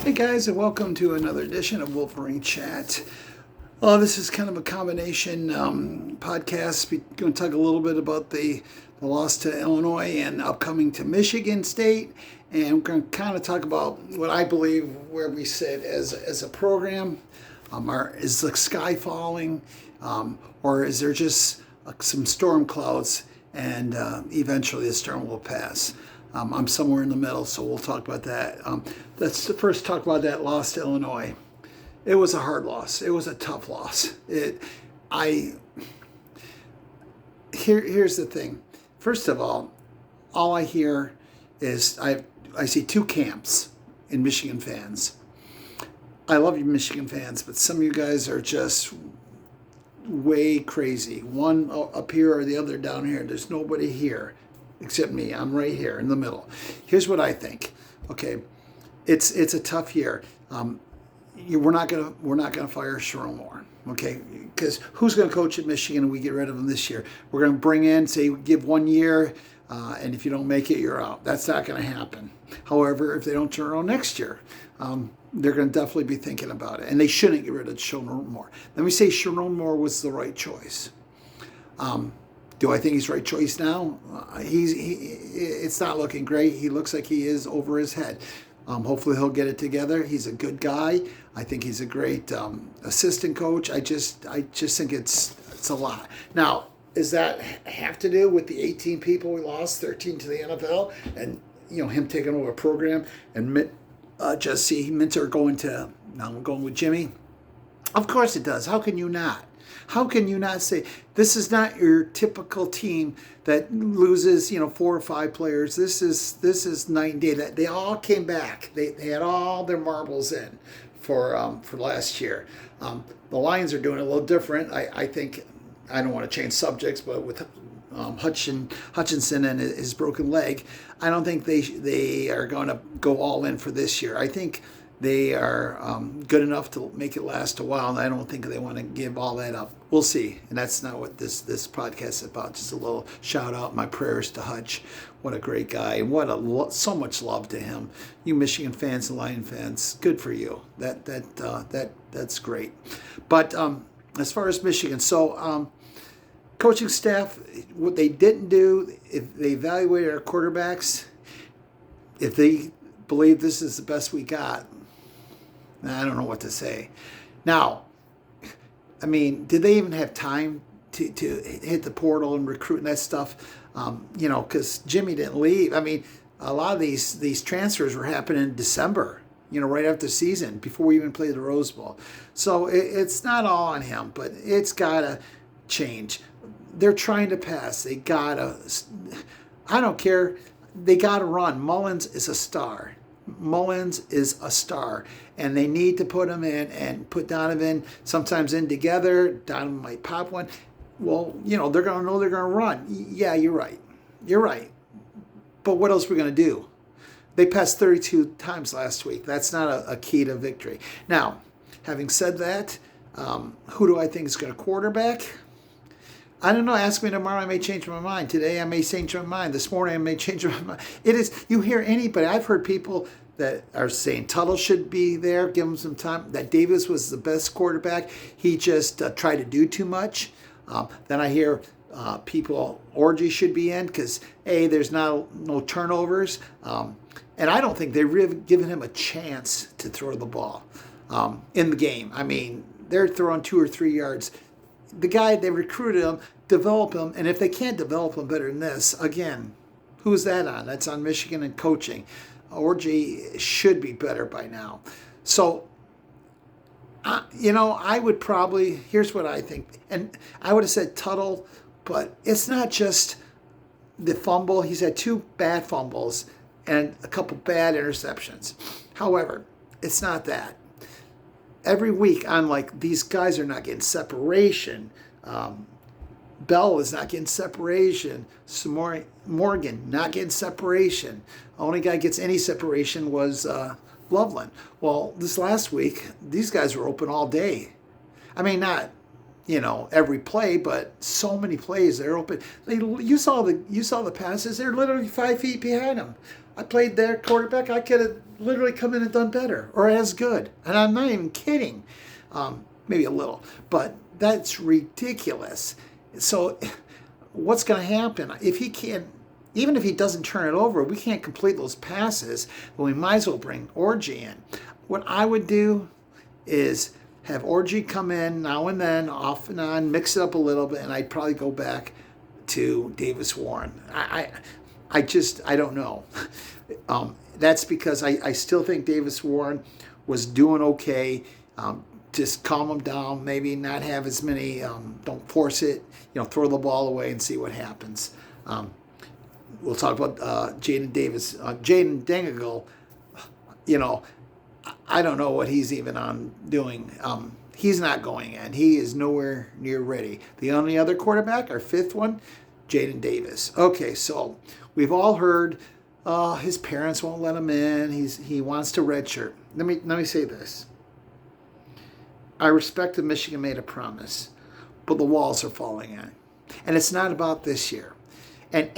Hey guys, and welcome to another edition of Wolverine Chat. This is kind of a combination podcast. We're going to talk a little bit about the loss to Illinois and upcoming to Michigan State, and we're going to kind of talk about what I believe where we sit as a program. Is the sky falling, or is there just some storm clouds, and eventually the storm will pass? I'm somewhere in the middle, so we'll talk about that. Let's first talk about that loss to Illinois. It was a hard loss. It was a tough loss. Here's the thing. First of all I hear is I see two camps in Michigan fans. I love you Michigan fans, but some of you guys are just way crazy. One up here or the other down here. There's nobody here except me. I'm right here in the middle. Here's what I think. Okay, it's a tough year. We're not gonna fire Sharon Moore. Okay, because who's going to coach at Michigan and we get rid of him this year? We're going to bring in, say, give 1 year, and if you don't make it, you're out. That's not going to happen. However, if they don't turn around next year, they're going to definitely be thinking about it, and they shouldn't get rid of Sharon Moore. Let me say Sharon Moore was the right choice. Do I think he's the right choice now? It's not looking great. He looks like he is over his head. Hopefully he'll get it together. He's a good guy. I think he's a great assistant coach. I just think it's a lot. Now, does that have to do with the 18 people we lost, 13 to the NFL, and him taking over a program and Jesse Minter going with Jimmy? Of course it does. How can you not? How can you not say this is not your typical team that loses, 4 or 5 players? This is night and day. That they all came back. They had all their marbles in for last year. The Lions are doing it a little different. I think I don't want to change subjects, but with Hutchinson and his broken leg, I don't think they are going to go all in for this year. I think they are good enough to make it last a while, and I don't think they want to give all that up. We'll see, and that's not what this podcast is about. Just a little shout out, my prayers to Hutch. What a great guy, and so much love to him. You Michigan fans and Lion fans, good for you. That's great. But as far as Michigan, so coaching staff, what they didn't do, if they evaluated our quarterbacks, if they believe this is the best we got, I don't know what to say. Now, I mean, did they even have time to hit the portal and recruit and that stuff? Because Jimmy didn't leave. I mean, a lot of these transfers were happening in December, right after the season, before we even played the Rose Bowl. So it's not all on him, but it's got to change. They're trying to pass. They got to, I don't care, they got to run. Mullins is a star. And they need to put him in and put Donovan sometimes in together. Donovan might pop one. Well, they're going to know they're going to run. Yeah, you're right. But what else are we going to do? They passed 32 times last week. That's not a key to victory. Now, having said that, who do I think is going to quarterback? I don't know. Ask me tomorrow. I may change my mind. Today I may change my mind. This morning I may change my mind. You hear anybody. I've heard people that are saying Tuttle should be there. Give him some time. That Davis was the best quarterback. He just tried to do too much. Then I hear people, Orgy should be in because, there's no turnovers. And I don't think they've really given him a chance to throw the ball in the game. I mean, they're throwing 2 or 3 yards. The guy, they recruited him, develop him, and if they can't develop him better than this, again, who's that on? That's on Michigan and coaching. Orgy should be better by now. So, I would probably, here's what I think, and I would have said Tuttle, but it's not just the fumble. He's had 2 bad fumbles and a couple bad interceptions. However, it's not that. Every week, I'm like, these guys are not getting separation. Bell is not getting separation. Morgan not getting separation. The only guy gets any separation was Loveland. Well, this last week, these guys were open all day. I mean, not, every play, but so many plays they're open. You saw the passes. They're literally 5 feet behind them. I played their quarterback. I could have literally come in and done better or as good. And I'm not even kidding. Maybe a little, but that's ridiculous. So what's going to happen if he can't? Even if he doesn't turn it over, we can't complete those passes. But we might as well bring Orgy in. What I would do is have Orgy come in now and then, off and on, mix it up a little bit, and I'd probably go back to Davis Warren. I don't know. That's because I still think Davis Warren was doing okay. Just calm him down, maybe not have as many, don't force it, throw the ball away and see what happens. We'll talk about Jaden Davis. Jaden Dangle, I don't know what he's even on doing. He's not going in. He is nowhere near ready. The only other quarterback, our fifth one, Jaden Davis. Okay, so we've all heard his parents won't let him in. He wants to redshirt. Let me say this. I respect that Michigan made a promise, but the walls are falling in. And it's not about this year. And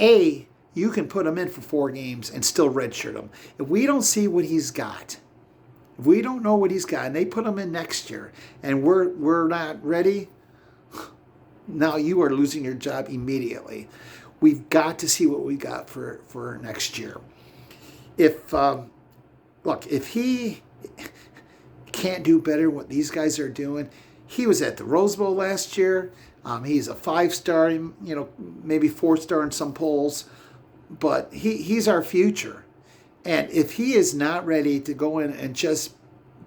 you can put him in for 4 games and still redshirt him. If we don't see what he's got, if we don't know what he's got, and they put him in next year, and we're not ready, now you are losing your job immediately. We've got to see what we got for next year. If he can't do better what these guys are doing, he was at the Rose Bowl last year. He's a 5-star, maybe 4-star in some polls. But he's our future. And if he is not ready to go in and just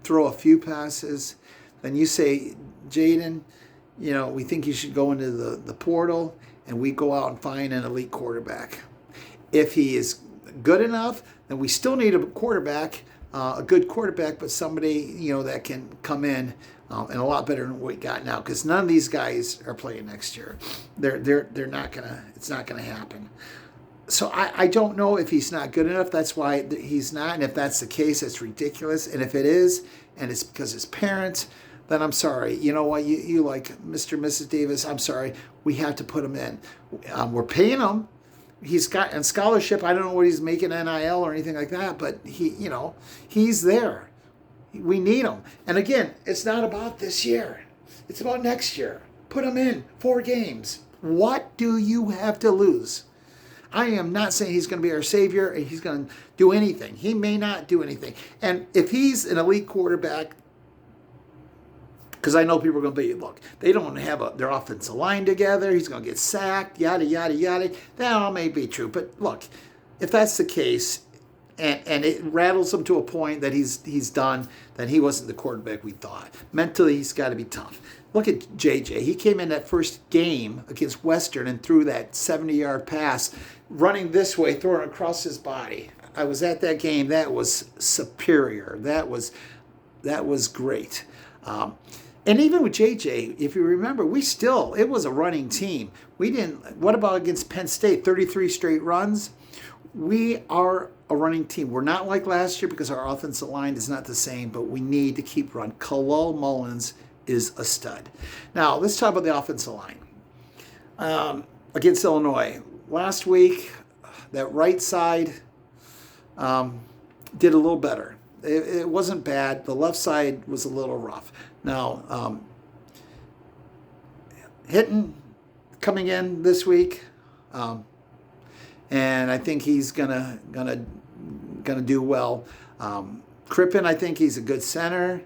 throw a few passes, then you say, Jaden, we think you should go into the portal, and we go out and find an elite quarterback. If he is good enough, then we still need a quarterback, a good quarterback, but somebody, that can come in and a lot better than what we got now, because none of these guys are playing next year. They're not gonna. It's not gonna happen. So I don't know if he's not good enough. That's why he's not. And if that's the case, it's ridiculous. And if it is, and it's because his parents, then I'm sorry. You know what? You like Mr. and Mrs. Davis, I'm sorry. We have to put him in. We're paying him. He's got in scholarship. I don't know what he's making NIL or anything like that, but he's there. We need him. And again, it's not about this year. It's about next year. Put him in 4 games. What do you have to lose? I am not saying he's going to be our savior and he's going to do anything. He may not do anything. And if he's an elite quarterback, because I know people are going to be, look, they don't have their offensive line together. He's going to get sacked, yada, yada, yada. That all may be true. But look, if that's the case and it rattles him to a point that he's done, then he wasn't the quarterback we thought. Mentally, he's got to be tough. Look at JJ. He came in that first game against Western and threw that 70-yard pass, running this way, throwing it across his body. I was at that game. That was superior. That was great. And even with JJ, if you remember, it was a running team. What about against Penn State? 33 straight runs? We are a running team. We're not like last year because our offensive line is not the same, but we need to keep running. Khalil Mullins is a stud. Now, let's talk about the offensive line. Against Illinois. Last week, that right side did a little better. It wasn't bad. The left side was a little rough. Now, Hinton coming in this week, and I think he's gonna do well. Crippen, I think he's a good center.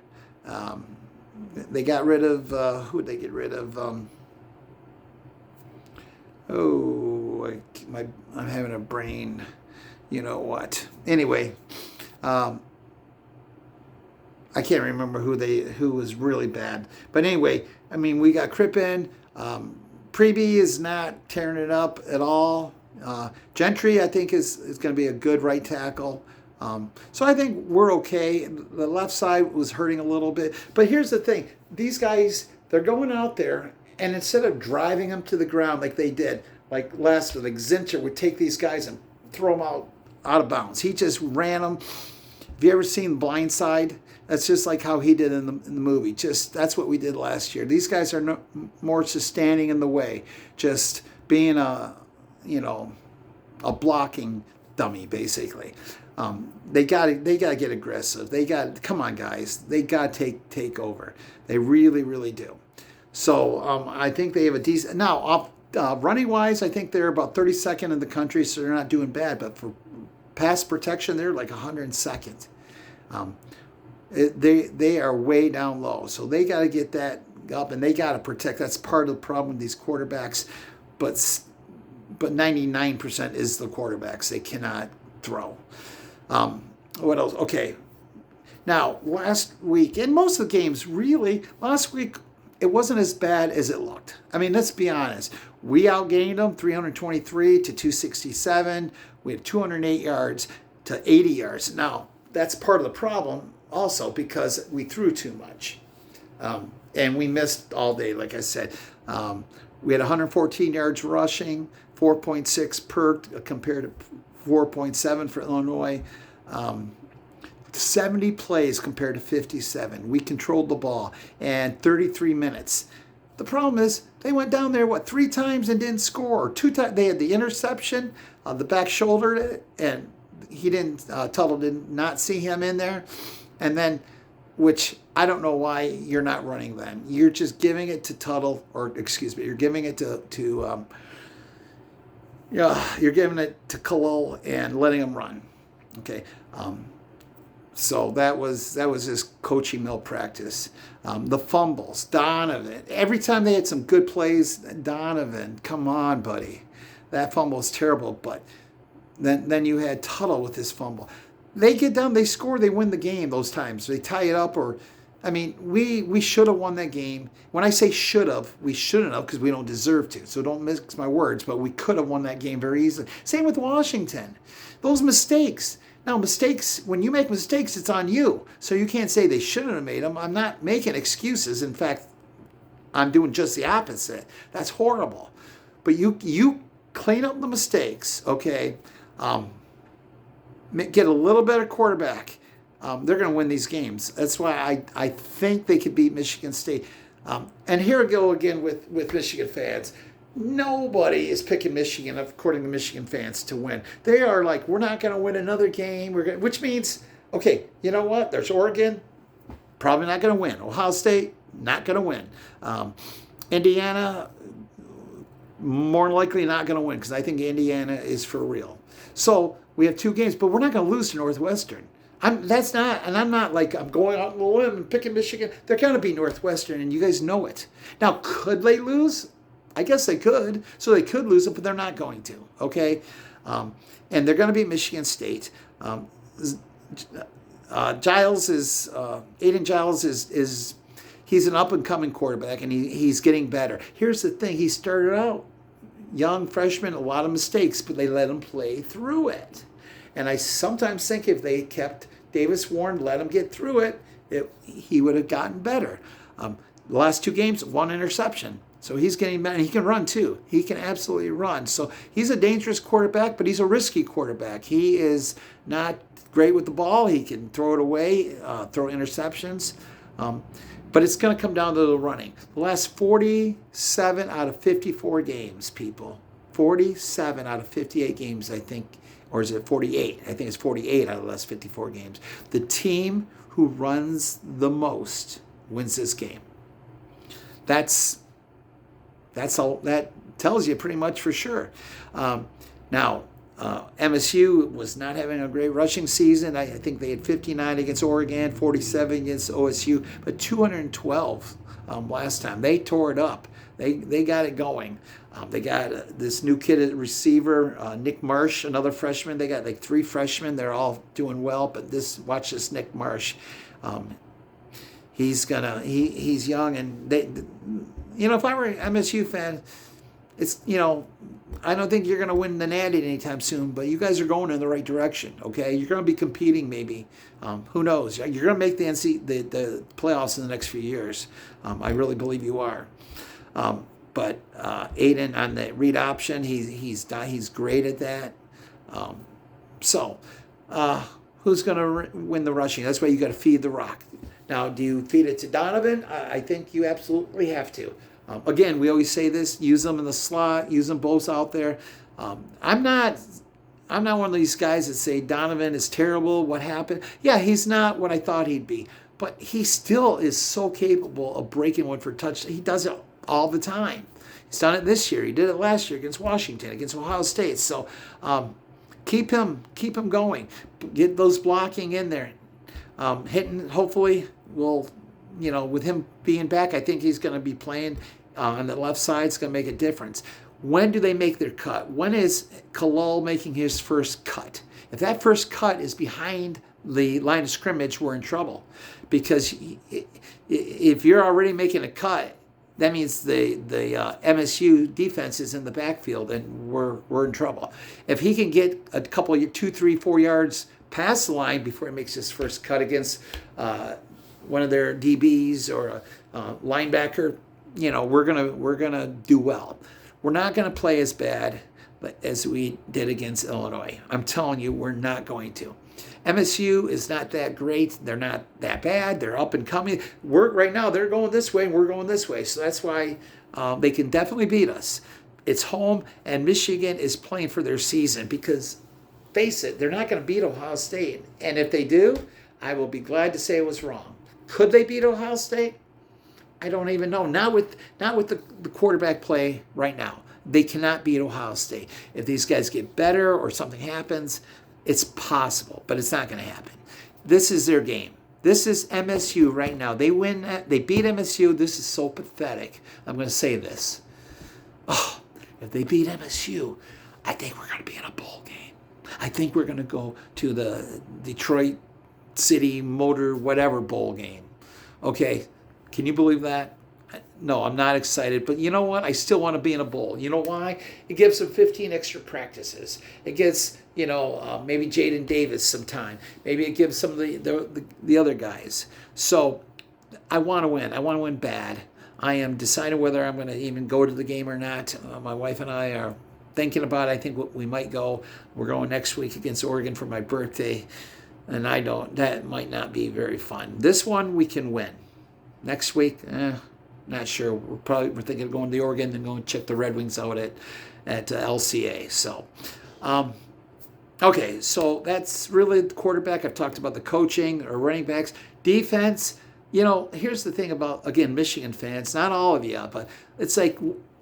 They got rid of who did they get rid of? I'm having a brain. You know what? Anyway. I can't remember who was really bad. But anyway, I mean, we got Crippen. Preby is not tearing it up at all. Gentry, I think, is going to be a good right tackle. So I think we're okay. The left side was hurting a little bit. But here's the thing. These guys, they're going out there, and instead of driving them to the ground like they did, like last week, like Zinter would take these guys and throw them out of bounds. He just ran them. Have you ever seen Blind Side? That's just like how he did in the movie. Just that's what we did last year. These guys are no, more just standing in the way, just being a blocking dummy basically. They got to get aggressive. Come on guys. They got to take over. They really do. So I think they have a decent now. Running wise, I think they're about 32nd in the country, so they're not doing bad. But for pass protection, they're like 102nd. They are way down low, so they got to get that up, and they got to protect. That's part of the problem with these quarterbacks. But 99% is the quarterbacks. They cannot throw. What else? Okay. Now, last week, in most of the games, really, last week, it wasn't as bad as it looked. I mean, let's be honest. We outgained them 323 to 267. We had 208 yards to 80 yards. Now, that's part of the problem also because we threw too much. And we missed all day, like I said. We had 114 yards rushing, 4.6 per compared to 4.7 for Illinois. 70 plays compared to 57. We controlled the ball and 33 minutes. The problem is they went down there, 3 times and didn't score. 2 times they had the interception, the back shouldered, and he didn't. Tuttle did not see him in there, and then, which I don't know why you're not running then. You're just giving it to Tuttle, or excuse me, you're giving it to you're giving it to Khalil and letting him run. Okay. So that was his coaching malpractice. The fumbles, Donovan. Every time they had some good plays, Donovan, come on, buddy. That fumble was terrible. But then you had Tuttle with his fumble. They get down, they score, they win the game those times. They tie it up, or, I mean, we should have won that game. When I say should have, we shouldn't have because we don't deserve to. So don't mix my words, but we could have won that game very easily. Same with Washington. Those mistakes. Now, mistakes, when you make mistakes, it's on you. So you can't say they shouldn't have made them. I'm not making excuses. In fact, I'm doing just the opposite. That's horrible. But you clean up the mistakes, okay? Get a little better quarterback. They're going to win these games. That's why I think they could beat Michigan State. And here we go again with Michigan fans. Nobody is picking Michigan, according to Michigan fans, to win. They are like, we're not going to win another game. Which means, okay, you know what? There's Oregon, probably not going to win. Ohio State, not going to win. Indiana, more likely not going to win because I think Indiana is for real. So we have 2 games, but we're not going to lose to Northwestern. I'm not like I'm going out on the limb and picking Michigan. They're going to be Northwestern, and you guys know it. Now, could they lose? I guess they could. So they could lose it, but they're not going to. Okay, and they're going to be Michigan State. Giles is Aiden Giles is he's an up and coming quarterback, and he's getting better. Here's the thing: he started out young freshman, a lot of mistakes, but they let him play through it. And I sometimes think if they kept Davis Warren, let him get through it, he would have gotten better. The last 2 games, 1 interception. So he's getting better. He can run too. He can absolutely run. So he's a dangerous quarterback, but he's a risky quarterback. He is not great with the ball. He can throw it away, throw interceptions. But it's going to come down to the running. The last 47 out of 54 games, people. 47 out of 58 games, I think. Or is it 48? I think it's 48 out of the last 54 games. The team who runs the most wins this game. That's all. That tells you pretty much for sure. Now, MSU was not having a great rushing season. I think they had 59 against Oregon, 47 against OSU, but 212 last time. They tore it up. They got it going. They got this new kid at receiver, Nick Marsh, another freshman. They got like 3 freshmen. They're all doing well, but watch this Nick Marsh. He's young, and they, if I were an MSU fan, it's, I don't think you're going to win the Natty anytime soon, but you guys are going in the right direction, okay? You're going to be competing maybe. Who knows? You're going to make the playoffs in the next few years. I really believe you are. But Aiden on the read option, he's great at that. Who's going to win the rushing? That's why you got to feed the rock. Now, do you feed it to Donovan? I think you absolutely have to. Again, we always say this: use them in the slot, use them both out there. I'm not one of these guys that say Donovan is terrible. What happened? Yeah, he's not what I thought he'd be, but he still is so capable of breaking one for touchdown. He does it all the time. He's done it this year. He did it last year against Washington, against Ohio State. So keep him going. Get those blocking in there. Hitting, hopefully, with him being back, I think he's going to be playing on the left side. It's going to make a difference. When do they make their cut? When is Khalil making his first cut? If that first cut is behind the line of scrimmage, we're in trouble. Because if you're already making a cut, that means the MSU defense is in the backfield, and we're in trouble. If he can get a couple of 2, 3, 4 yards past the line before he makes his first cut against one of their DBs or a linebacker, we're gonna do well. We're not gonna play as bad as we did against Illinois. I'm telling you, we're not going to. MSU is not that great. They're not that bad. They're up and coming. Right now, they're going this way, and we're going this way. So that's why they can definitely beat us. It's home, and Michigan is playing for their season because, face it, they're not going to beat Ohio State. And if they do, I will be glad to say it was wrong. Could they beat Ohio State? I don't even know. Not with the quarterback play right now. They cannot beat Ohio State. If these guys get better or something happens, it's possible, but it's not going to happen. This is their game. This is MSU right now. They win. They beat MSU. This is so pathetic. I'm going to say this. Oh, if they beat MSU, I think we're going to be in a bowl game. I think we're going to go to the Detroit City Motor whatever bowl game. Okay, can you believe that? No, I'm not excited, but you know what? I still want to be in a bowl. You know why? It gives them 15 extra practices. It gives, maybe Jaden Davis some time. Maybe it gives some of the other guys. So I want to win. I want to win bad. I am deciding whether I'm going to even go to the game or not. My wife and I are thinking about it. I think we might go. We're going next week against Oregon for my birthday, and that might not be very fun. This one we can win. Next week, not sure. We're thinking of going to Oregon and going to check the Red Wings out at LCA. So, okay, so that's really the quarterback. I've talked about the coaching or running backs. Defense, here's the thing about, again, Michigan fans, not all of you, but it's like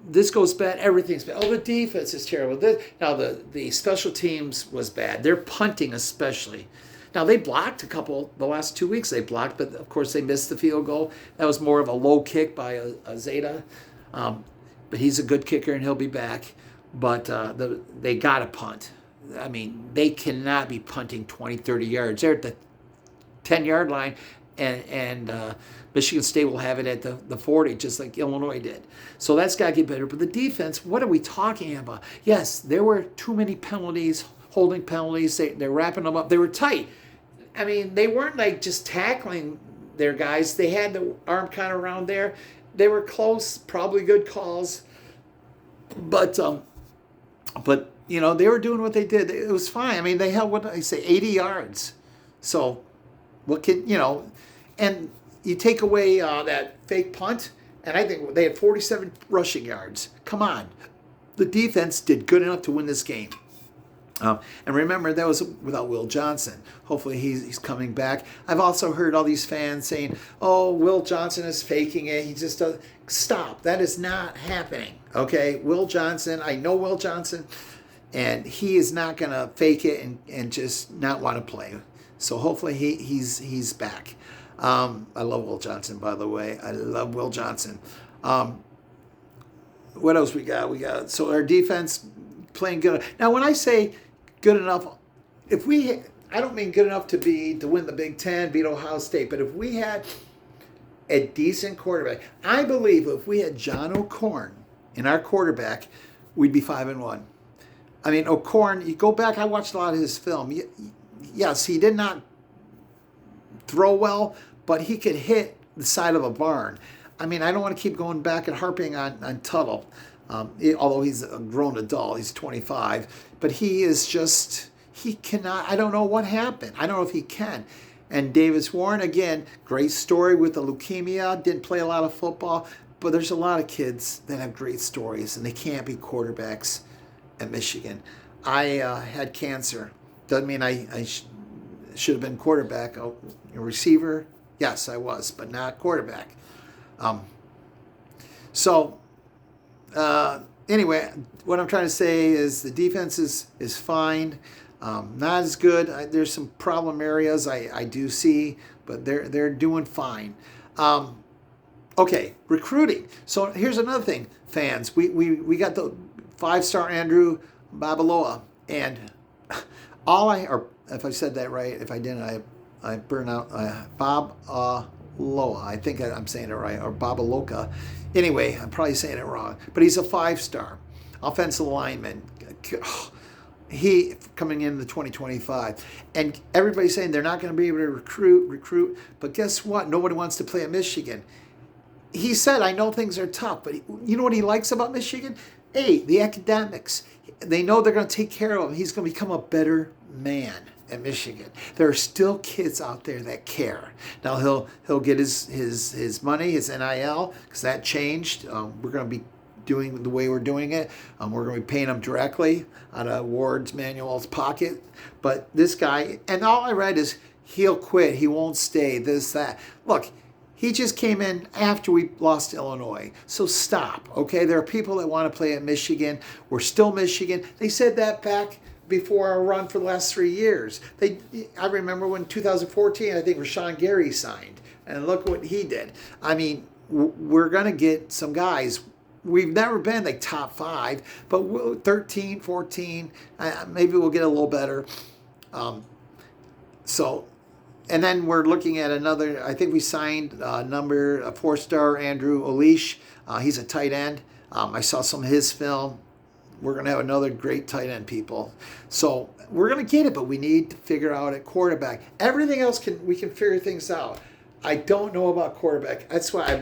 this goes bad, everything's bad. Oh, the defense is terrible. Now, the special teams was bad. They're punting especially. Now, they blocked the last 2 weeks they blocked, but of course they missed the field goal. That was more of a low kick by a Zeta. But he's a good kicker and he'll be back. But they got to punt. I mean, they cannot be punting 20, 30 yards. They're at the 10-yard line, and Michigan State will have it at the 40, just like Illinois did. So that's got to get better. But the defense, what are we talking about? Yes, there were too many penalties, holding penalties. They're wrapping them up. They were tight. I mean, they weren't like just tackling their guys. They had the arm kind of around there. They were close, probably good calls. But they were doing what they did. It was fine. I mean, they held, 80 yards. So, and you take away that fake punt, and I think they had 47 rushing yards. Come on. The defense did good enough to win this game. And remember, that was without Will Johnson. Hopefully he's coming back. I've also heard all these fans saying, oh, Will Johnson is faking it. He just does. Stop. That is not happening. Okay? Will Johnson, I know Will Johnson, and he is not going to fake it and just not want to play. So hopefully he's back. I love Will Johnson, by the way. I love Will Johnson. What else we got? So our defense playing good. Now, when I say good enough, I don't mean good enough to win the Big Ten, beat Ohio State, but if we had a decent quarterback, I believe if we had John O'Korn in our quarterback, we'd be 5-1. I mean, O'Korn, you go back, I watched a lot of his film. Yes, he did not throw well, but he could hit the side of a barn. I mean, I don't want to keep going back and harping on Tuttle. Although he's a grown adult, he's 25, but he is just, he cannot. I don't know what happened. I don't know if he can. And Davis Warren, again, great story with the leukemia. Didn't play a lot of football. But there's a lot of kids that have great stories, and they can't be quarterbacks at Michigan. I had cancer. Doesn't mean I should have been quarterback. A receiver, yes, I was, but not quarterback. Anyway, what I'm trying to say is the defense is fine. Not as good. There's some problem areas I do see, but they're doing fine. Okay, recruiting. So here's another thing, fans. We got the 5-star Andrew Babaloa, and or if I said that right, if I didn't, I burn out. Babaloa, I think I'm saying it right, or Babaloka. Anyway, I'm probably saying it wrong, but he's a 5-star offensive lineman. He coming in the 2025, and everybody's saying they're not going to be able to recruit. But guess what? Nobody wants to play at Michigan. He said, I know things are tough, but you know what he likes about Michigan? A, the academics. They know they're going to take care of him. He's going to become a better man at Michigan. There are still kids out there that care. Now he'll get his money, his NIL, because that changed. We're going to be doing the way we're doing it. We're going to be paying him directly out of Ward's Manuel's pocket. But this guy, and all I read is he'll quit. He won't stay. This, that. Look, he just came in after we lost Illinois. So stop, okay? There are people that want to play at Michigan. We're still Michigan. They said that back before our run for the last 3 years. I remember when 2014, I think Rashawn Gary signed. And look what he did. I mean, we're going to get some guys. We've never been like top 5, but 13, 14, maybe we'll get a little better. And then we're looking at another, I think we signed a 4-star Andrew Olish. He's a tight end. I saw some of his film. We're going to have another great tight end, people. So we're going to get it, but we need to figure out at quarterback. Everything else, we can figure things out. I don't know about quarterback. That's why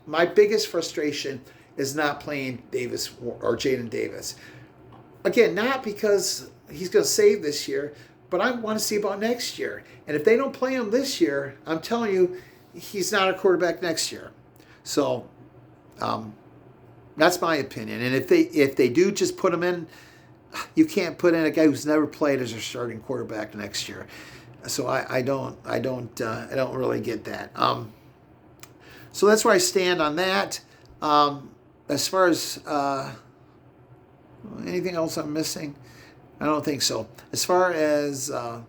my biggest frustration is not playing Davis or Jaden Davis. Again, not because he's going to save this year, but I want to see about next year. And if they don't play him this year, I'm telling you, he's not a quarterback next year. So that's my opinion. And if they do just put him in, you can't put in a guy who's never played as a starting quarterback next year. So I don't really get that. So that's where I stand on that. As far as anything else I'm missing, I don't think so. As far as, a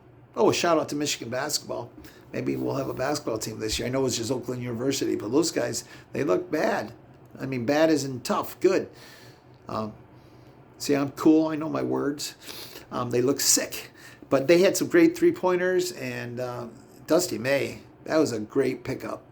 shout out to Michigan basketball. Maybe we'll have a basketball team this year. I know it's just Oakland University, but those guys, they look bad. I mean, bad isn't tough, good. See, I'm cool. I know my words. They look sick. But they had some great three-pointers, and Dusty May, that was a great pickup.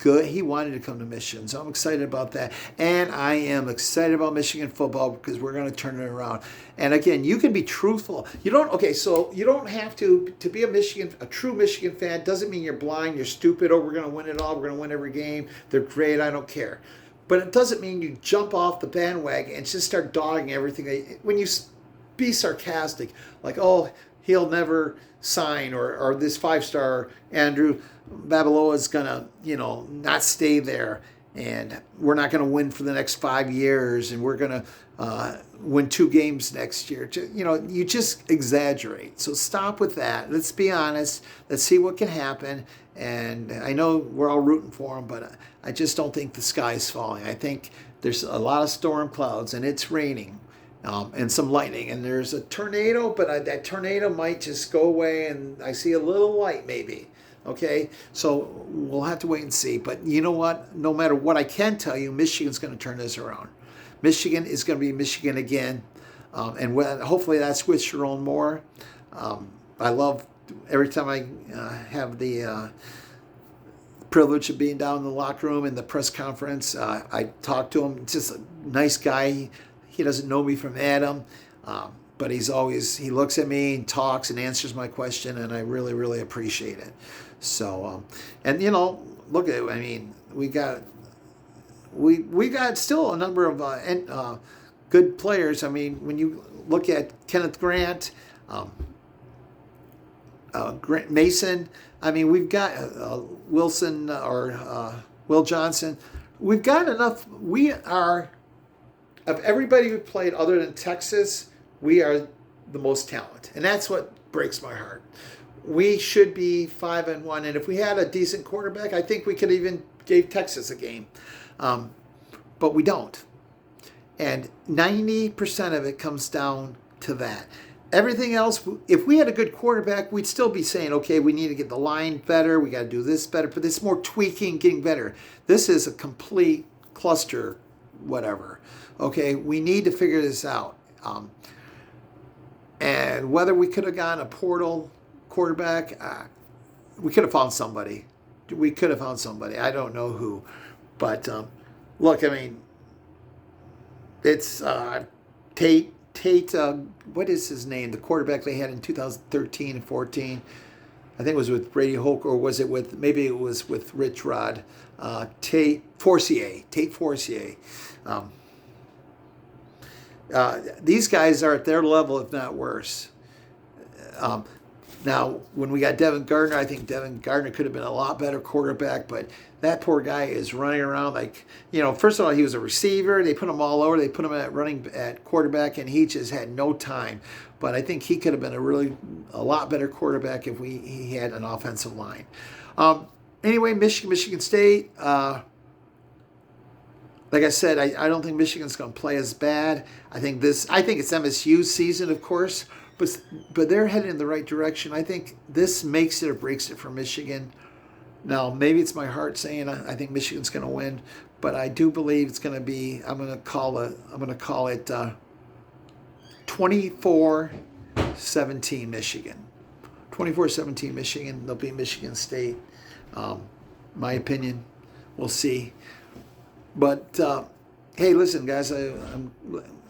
He wanted to come to Michigan, so I'm excited about that. And I am excited about Michigan football because we're going to turn it around. And again, you can be truthful. So you don't have to be a true Michigan fan. Doesn't mean you're blind, you're stupid. Oh, we're going to win it all. We're going to win every game. They're great. I don't care. But it doesn't mean you jump off the bandwagon and just start dogging everything. When you be sarcastic, like, oh, he'll never sign, or this 5-star Andrew Babaloa is going to, not stay there, and we're not going to win for the next 5 years, and we're going to win 2 games next year. You just exaggerate. So stop with that. Let's be honest. Let's see what can happen. And I know we're all rooting for him, but I just don't think the sky is falling. I think there's a lot of storm clouds, and it's raining. And some lightning, and there's a tornado, but that tornado might just go away, and I see a little light maybe. Okay, so we'll have to wait and see. But you know what? No matter what I can tell you, Michigan's going to turn this around. Michigan is going to be Michigan again, and hopefully that's with Sharon Moore. I love every time I have the privilege of being down in the locker room in the press conference. I talk to him. Just a nice guy. He doesn't know me from Adam, but he looks at me and talks and answers my question, and I really, really appreciate it. So, look at it. I mean, we got still a number of good players. I mean, when you look at Kenneth Grant, Grant Mason. I mean, we've got Wilson or Will Johnson. We've got enough. We are, of everybody who played other than Texas, we are the most talented. And that's what breaks my heart. We should be 5-1. And if we had a decent quarterback, I think we could even gave Texas a game. But we don't. And 90% of it comes down to that. Everything else, if we had a good quarterback, we'd still be saying, okay, we need to get the line better. We got to do this better. But it's more tweaking, getting better. This is a complete cluster, whatever. Okay, we need to figure this out. And whether we could have gotten a portal quarterback, we could have found somebody. We could have found somebody. I don't know who. But look, I mean, it's Tate, what is his name? The quarterback they had in 2013 and 14. I think it was with Brady Hoke, or was it with, maybe it was with Rich Rod. Tate Forcier. These guys are at their level, if not worse. Now, when we got Devin Gardner, I think Devin Gardner could have been a lot better quarterback, but that poor guy is running around like, first of all, he was a receiver. They put him all over. They put him at quarterback, and he just had no time. But I think he could have been a lot better quarterback if he had an offensive line. Anyway, Michigan State, like I said, I don't think Michigan's going to play as bad. I think it's MSU's season, of course, but they're headed in the right direction. I think this makes it or breaks it for Michigan. Now, maybe it's my heart saying I think Michigan's going to win, but I do believe it's going to be. I'm going to call it 24-17 Michigan. 24-17 Michigan. They'll be Michigan State. My opinion. We'll see. But hey, listen, guys. I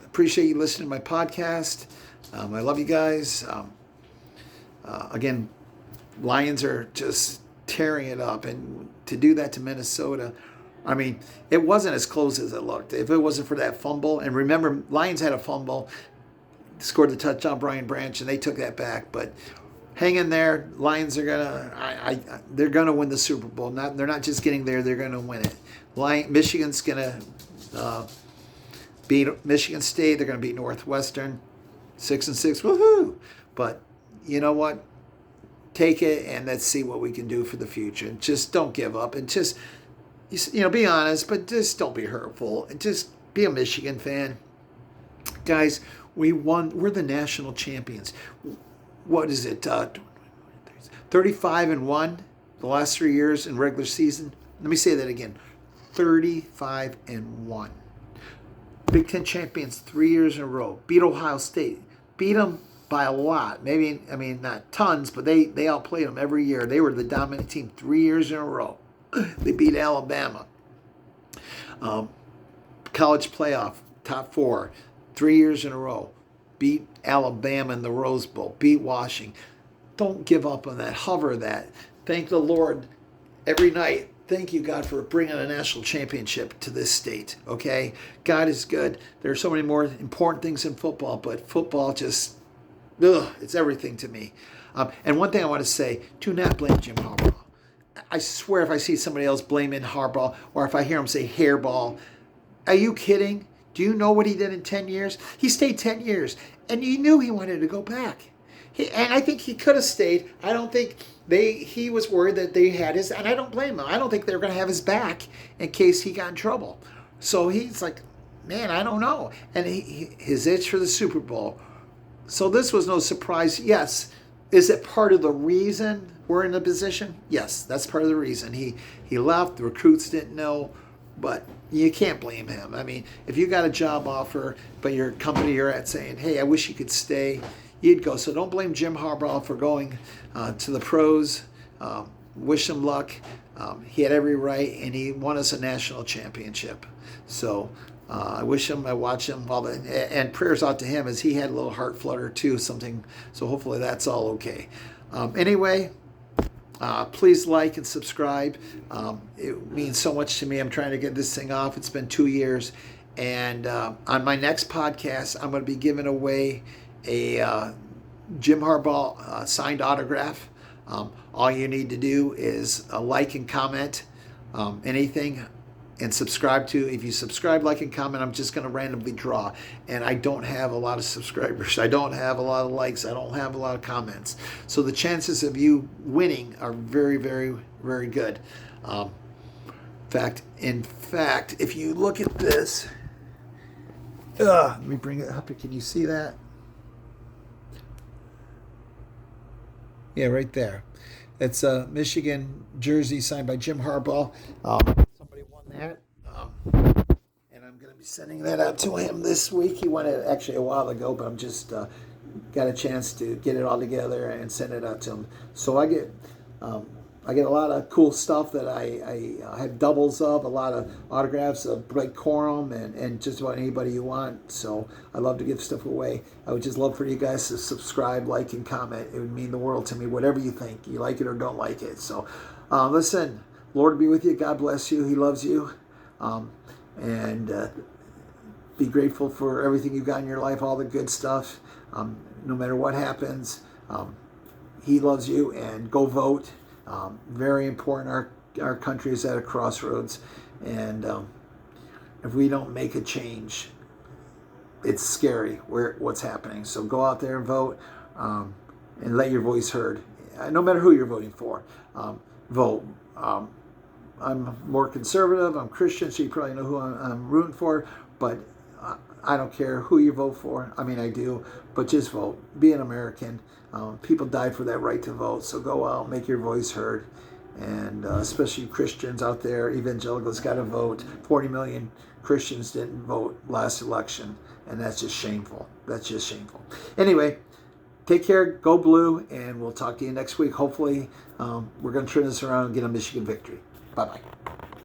appreciate you listening to my podcast. I love you guys. Again, Lions are just tearing it up, and to do that to Minnesota, I mean, it wasn't as close as it looked. If it wasn't for that fumble, and remember, Lions had a fumble, scored the touchdown, Brian Branch, and they took that back. But hang in there. Lions are they're gonna win the Super Bowl. They're not just getting there; they're gonna win it. Michigan's gonna beat Michigan State. They're gonna beat Northwestern, 6-6. Woohoo! But you know what? Take it, and let's see what we can do for the future. Just don't give up, and just be honest, but just don't be hurtful, and just be a Michigan fan, guys. We won. We're the national champions. What is it? 35-1 the last 3 years in regular season. Let me say that again. 35-1. Big Ten champions 3 years in a row. Beat Ohio State. Beat them by a lot. Not tons, but they outplayed them every year. They were the dominant team 3 years in a row. They beat Alabama. College playoff, top 4, 3 years in a row. Beat Alabama in the Rose Bowl. Beat Washington. Don't give up on that. Hover that. Thank the Lord every night. Thank you, God, for bringing a national championship to this state, okay? God is good. There are so many more important things in football, but football just, it's everything to me. And one thing I want to say, do not blame Jim Harbaugh. I swear if I see somebody else blaming Harbaugh, or if I hear him say hairball, are you kidding? Do you know what he did in 10 years? He stayed 10 years, and you knew he wanted to go back. And I think he could have stayed. I don't think he was worried that they had his, and I don't blame him. I don't think they were going to have his back in case he got in trouble. So he's like, man, I don't know. And his itch for the Super Bowl. So this was no surprise. Yes. Is it part of the reason we're in the position? Yes, that's part of the reason. He left. The recruits didn't know. But you can't blame him. I mean, if you got a job offer, but your company you're at saying, hey, I wish you could stay, you'd go. So don't blame Jim Harbaugh for going to the pros. Wish him luck. He had every right, and he won us a national championship. So I wish him, I watch him, and prayers out to him as he had a little heart flutter too, something. So hopefully that's all okay. Anyway, please like and subscribe. It means so much to me. I'm trying to get this thing off. It's been 2 years, And on my next podcast, I'm going to be giving away a Jim Harbaugh signed autograph. All you need to do is like and comment anything and subscribe to. If you subscribe, like, and comment, I'm just going to randomly draw. And I don't have a lot of subscribers. I don't have a lot of likes. I don't have a lot of comments. So the chances of you winning are very, very, very good. In fact, if you look at this, let me bring it up. Can you see that? Yeah, right there. It's a Michigan jersey signed by Jim Harbaugh. Somebody won that. And I'm going to be sending that out to him this week. He won it actually a while ago, but I'm just got a chance to get it all together and send it out to him. So I get a lot of cool stuff that I have doubles of, a lot of autographs of Blake Corum and just about anybody you want. So I love to give stuff away. I would just love for you guys to subscribe, like, and comment. It would mean the world to me, whatever you think. You like it or don't like it. So listen, Lord be with you. God bless you. He loves you. And be grateful for everything you've got in your life, all the good stuff. No matter what happens, He loves you, and go vote. Very important. Our country is at a crossroads, and if we don't make a change, it's scary what's happening. So go out there and vote, and let your voice heard. No matter who you're voting for, vote. I'm more conservative. I'm Christian, so you probably know who I'm rooting for. But I don't care who you vote for. I mean, I do, but just vote. Be an American. People died for that right to vote. So go out, make your voice heard. And especially Christians out there, evangelicals got to vote. 40 million Christians didn't vote last election. And that's just shameful. That's just shameful. Anyway, take care. Go blue. And we'll talk to you next week. Hopefully, we're going to turn this around and get a Michigan victory. Bye-bye.